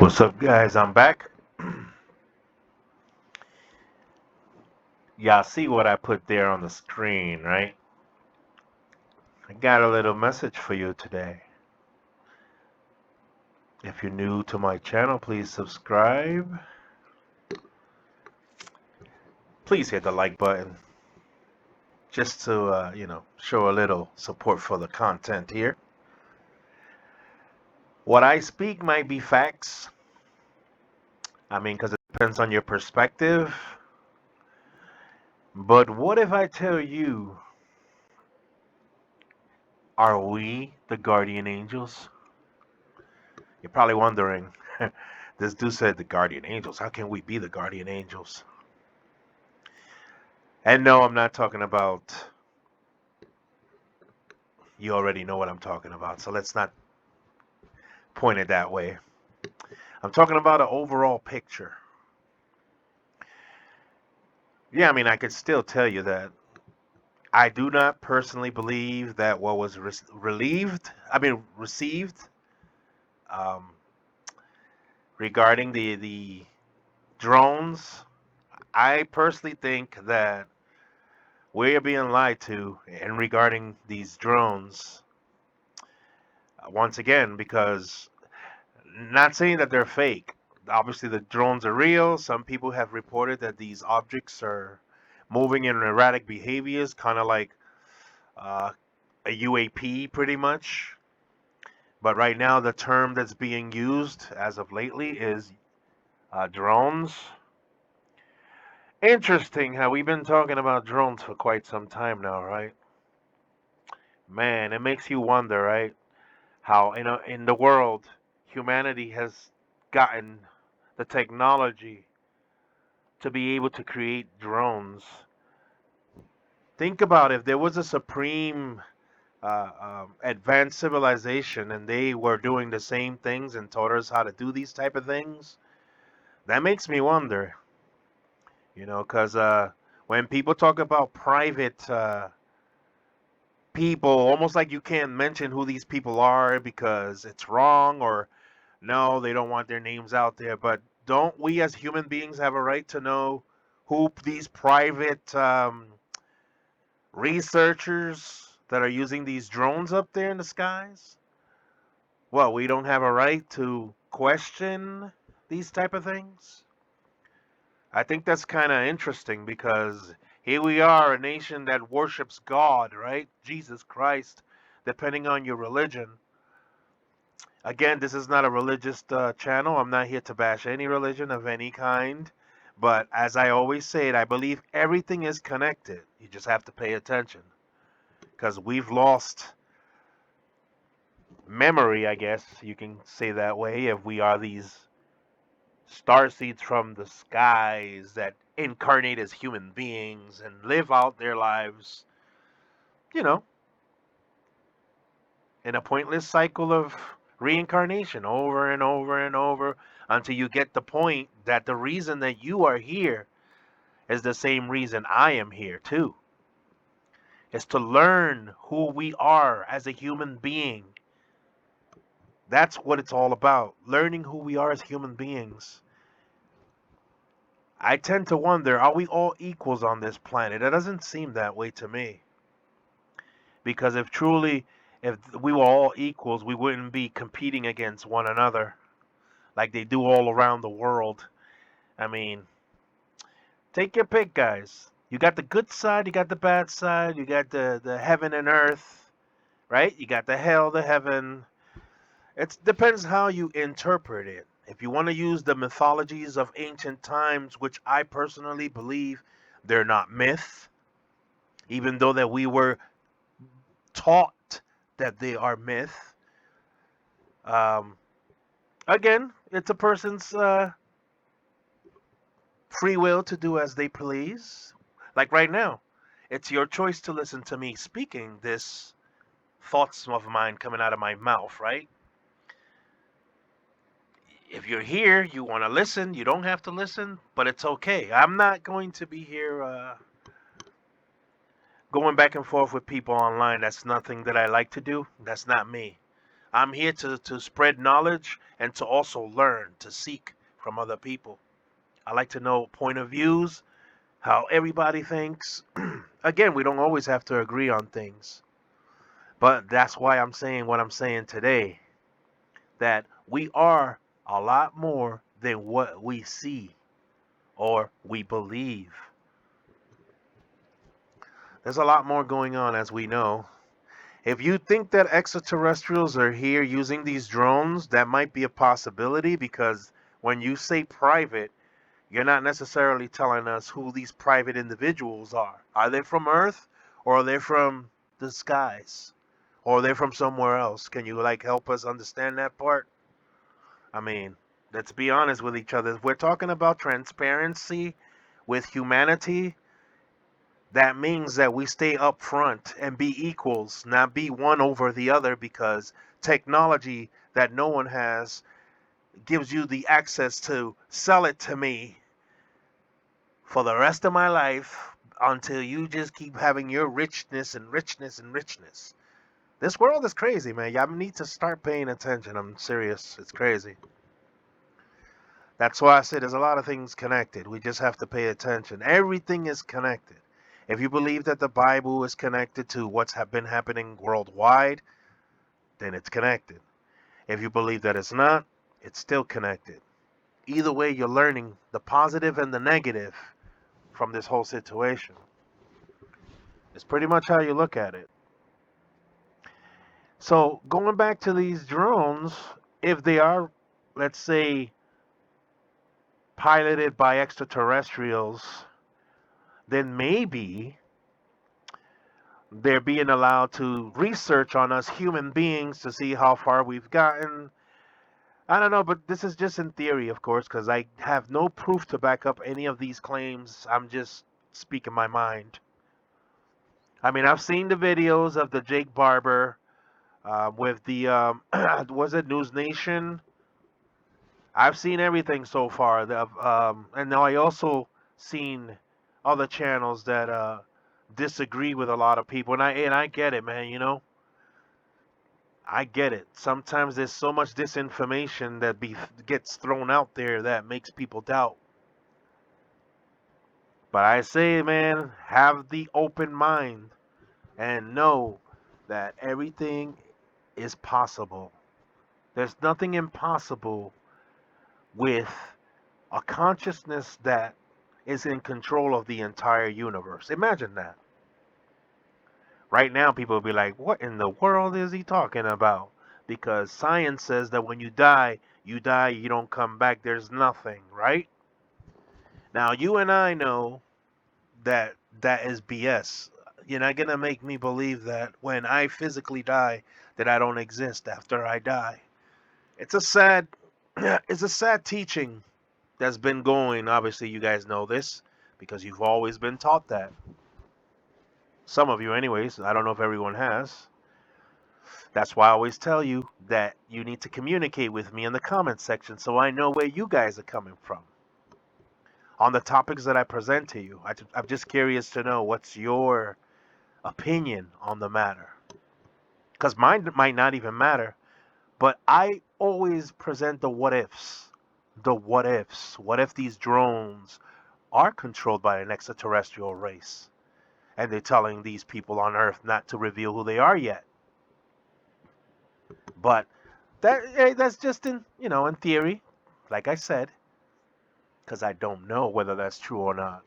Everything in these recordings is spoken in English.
What's up, guys? I'm back. Y'all see what I put there on the screen, right? I got a little message for you today. If you're new to my channel, please subscribe. Please hit the like button just to, show a little support for the content here. What I speak might be facts. Because it depends on your perspective. But what if I tell you, are we the guardian angels? You're probably wondering, this dude said the guardian angels. How can we be the guardian angels? And no, I'm not talking about, you already know what I'm talking about. So let's not point it that way. I'm talking about an overall picture. Yeah, I could still tell you that I do not personally believe that what was received um, regarding the drones. I personally think that we're being lied to and regarding these drones once again, because not saying that they're fake. Obviously, the drones are real. Some people have reported that these objects are moving in erratic behaviors, kind of like uh, a U.A.P. pretty much. But right now, the term that's being used as of lately is drones. Interesting how we've been talking about drones for quite some time now, right? Man, it makes you wonder, right? How in the world humanity has gotten the technology to be able to create drones. Think about if there was a supreme advanced civilization and they were doing the same things and taught us how to do these type of things. That makes me wonder, because when people talk about private people, almost like you can't mention who these people are because it's wrong, or no, they don't want their names out there. But don't we as human beings have a right to know who these private researchers that are using these drones up there in the skies? Well, we don't have a right to question these type of things. I think that's kind of interesting because here we are, a nation that worships God, right? Jesus Christ, depending on your religion. Again, this is not a religious channel. I'm not here to bash any religion of any kind. But as I always say, I believe everything is connected. You just have to pay attention because we've lost memory, I guess you can say that way, if we are these star seeds from the skies that incarnate as human beings and live out their lives, you know, in a pointless cycle of reincarnation over and over and over until you get the point that the reason that you are here is the same reason I am here too. Is to learn who we are as a human being. That's what it's all about. Learning who we are as human beings. I tend to wonder, are we all equals on this planet? It doesn't seem that way to me. Because if we were all equals, we wouldn't be competing against one another like they do all around the world. I mean, take your pick, guys. You got the good side, you got the bad side, you got the heaven and earth, right? You got the hell, the heaven. It depends how you interpret it. If you want to use the mythologies of ancient times, which I personally believe they're not myth, even though that we were taught that they are myth. Um, Again, it's a person's free will to do as they please. Like right now, it's your choice to listen to me speaking this thoughts of mine coming out of my mouth, right? If you're here, you want to listen, you don't have to listen, but it's okay. I'm not going to be here going back and forth with people online. That's nothing that I like to do. That's not me. I'm here to spread knowledge and to also learn, to seek from other people. I like to know point of views, how everybody thinks. Again, we don't always have to agree on things, but that's why I'm saying what I'm saying today, that we are a lot more than what we see or we believe. There's a lot more going on, as we know. If you think that extraterrestrials are here using these drones, that might be a possibility, because when you say private, you're not necessarily telling us who these private individuals are. Are they from Earth, or are they from the skies? Or are they from somewhere else? Can you like help us understand that part? I mean, let's be honest with each other. If we're talking about transparency with humanity, that means that we stay up front and be equals, not be one over the other, because technology that no one has gives you the access to sell it to me for the rest of my life until you just keep having your richness and richness and richness. This world is crazy, man. Y'all need to start paying attention. I'm serious. It's crazy. That's why I said there's a lot of things connected. We just have to pay attention. Everything is connected. If you believe that the Bible is connected to what's been happening worldwide, then it's connected. If you believe that it's not, it's still connected. Either way, you're learning the positive and the negative from this whole situation. It's pretty much how you look at it. So, going back to these drones, if they are, let's say, piloted by extraterrestrials, then maybe they're being allowed to research on us human beings to see how far we've gotten. I don't know, but this is just in theory, of course, because I have no proof to back up any of these claims. I'm just speaking my mind. I mean, I've seen the videos of the Jake Barber with the, was it News Nation? I've seen everything so far. And now I also seen other channels that disagree with a lot of people, and I get it, man. I get it. Sometimes there's so much disinformation that gets thrown out there that makes people doubt. But I say, man, have the open mind and know that everything is possible. There's nothing impossible with a consciousness that is in control of the entire universe. Imagine that. Right now, people will be like, what in the world is he talking about? Because science says that when you die, you don't come back, there's nothing, right? Now, you and I know that that is BS. You're not going to make me believe that when I physically die, that I don't exist after I die. It's a sad, it's a sad teaching that's been going. Obviously, you guys know this because you've always been taught that. Some of you, anyways. I don't know if everyone has. That's why I always tell you that you need to communicate with me in the comments section so I know where you guys are coming from on the topics that I present to you. I'm just curious to know what's your opinion on the matter. Because mine might not even matter, but I always present the what ifs. The what ifs. What if these drones are controlled by an extraterrestrial race? And they're telling these people on Earth not to reveal who they are yet. But that's just in theory, like I said, because I don't know whether that's true or not.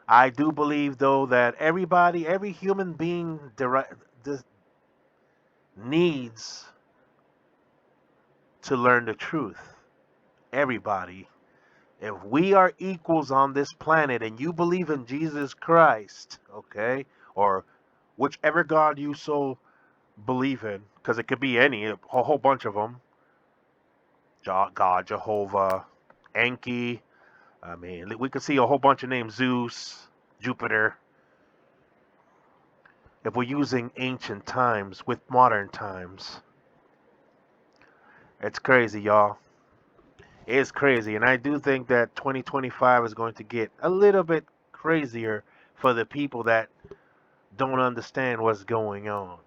I do believe, though, that every human being needs to learn the truth. Everybody. If we are equals on this planet and you believe in Jesus Christ, okay, or whichever God you so believe in, because it could be a whole bunch of them, God, Jehovah, Enki. I mean, we could see a whole bunch of names: Zeus, Jupiter. If we're using ancient times with modern times, it's crazy, y'all. It's crazy, and I do think that 2025 is going to get a little bit crazier for the people that don't understand what's going on.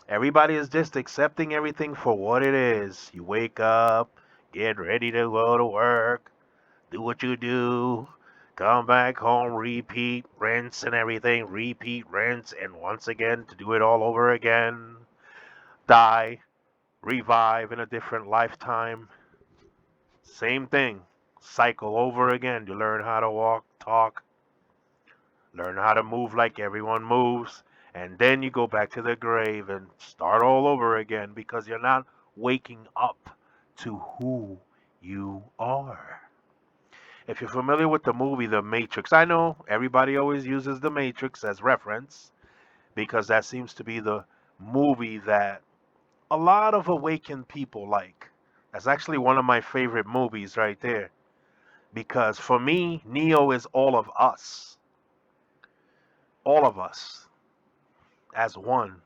Everybody is just accepting everything for what it is. You wake up, get ready to go to work, do what you do, come back home, repeat, rinse and everything, repeat, rinse, and once again to do it all over again. Die, revive in a different lifetime. Same thing. Cycle over again. You learn how to walk, talk, learn how to move like everyone moves, and then you go back to the grave and start all over again because you're not waking up to who you are. If you're familiar with the movie The Matrix, I know everybody always uses The Matrix as reference because that seems to be the movie that a lot of awakened people like. That's actually one of my favorite movies right there because for me, Neo is all of us as one.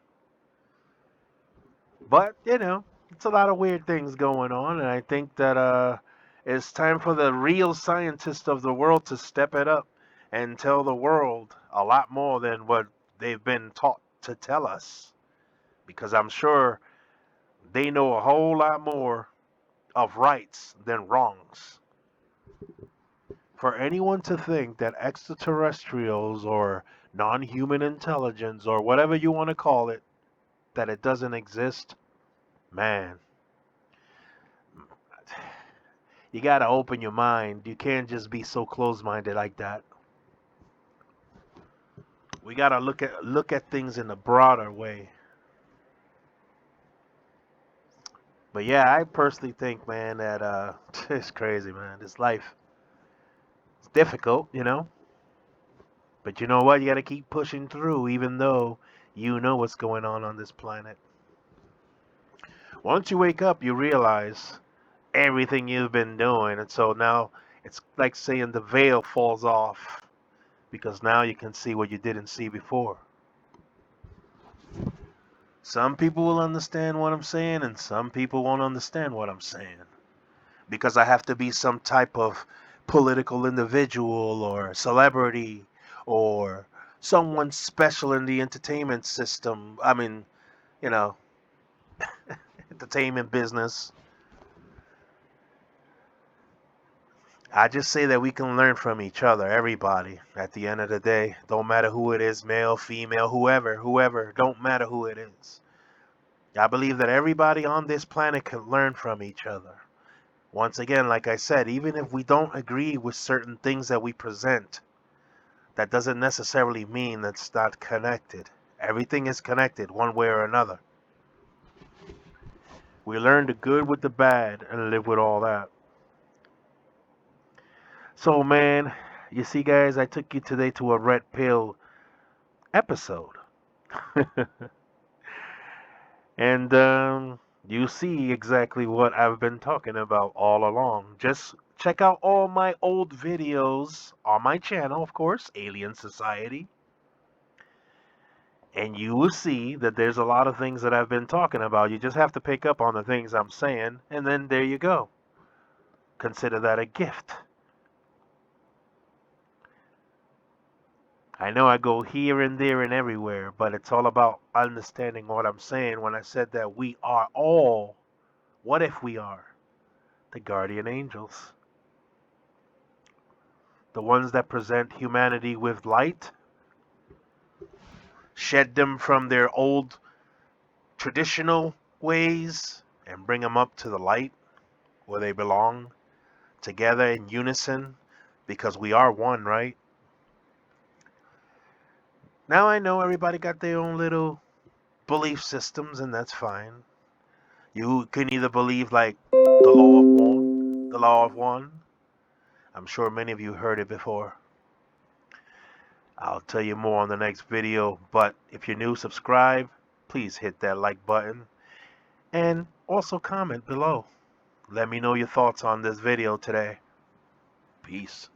But, it's a lot of weird things going on, and I think that it's time for the real scientists of the world to step it up and tell the world a lot more than what they've been taught to tell us. Because I'm sure they know a whole lot more of rights than wrongs. For anyone to think that extraterrestrials or non human intelligence or whatever you want to call it, that it doesn't exist, man, you gotta open your mind. You can't just be so close-minded like that. We gotta look at things in a broader way. But yeah, I personally think, man, that it's crazy, man. This life is difficult. But you know what? You gotta keep pushing through, even though you know what's going on this planet. Once you wake up, you realize everything you've been doing, and so now it's like saying the veil falls off because now you can see what you didn't see before. Some people will understand what I'm saying, and some people won't understand what I'm saying. Because I have to be some type of political individual or celebrity or someone special in the entertainment system. I mean, you know, entertainment business. I just say that we can learn from each other, everybody, at the end of the day. Don't matter who it is, male, female, whoever, don't matter who it is. I believe that everybody on this planet can learn from each other. Once again, like I said, even if we don't agree with certain things that we present, that doesn't necessarily mean that's not connected. Everything is connected one way or another. We learn the good with the bad and live with all that. So, man, you see, guys, I took you today to a red pill episode. And you see exactly what I've been talking about all along. Just check out all my old videos on my channel, of course, Alien Society. And you will see that there's a lot of things that I've been talking about. You just have to pick up on the things I'm saying, and then there you go. Consider that a gift. I know I go here and there and everywhere, but it's all about understanding what I'm saying when I said that we are all, what if we are, the guardian angels? The ones that present humanity with light, shed them from their old traditional ways, and bring them up to the light where they belong, together in unison, because we are one, right? Now I know everybody got their own little belief systems, and that's fine. You can either believe like the law of one. I'm sure many of you heard it before. I'll tell you more on the next video, but if you're new, subscribe. Please hit that like button and also comment below. Let me know your thoughts on this video today. Peace.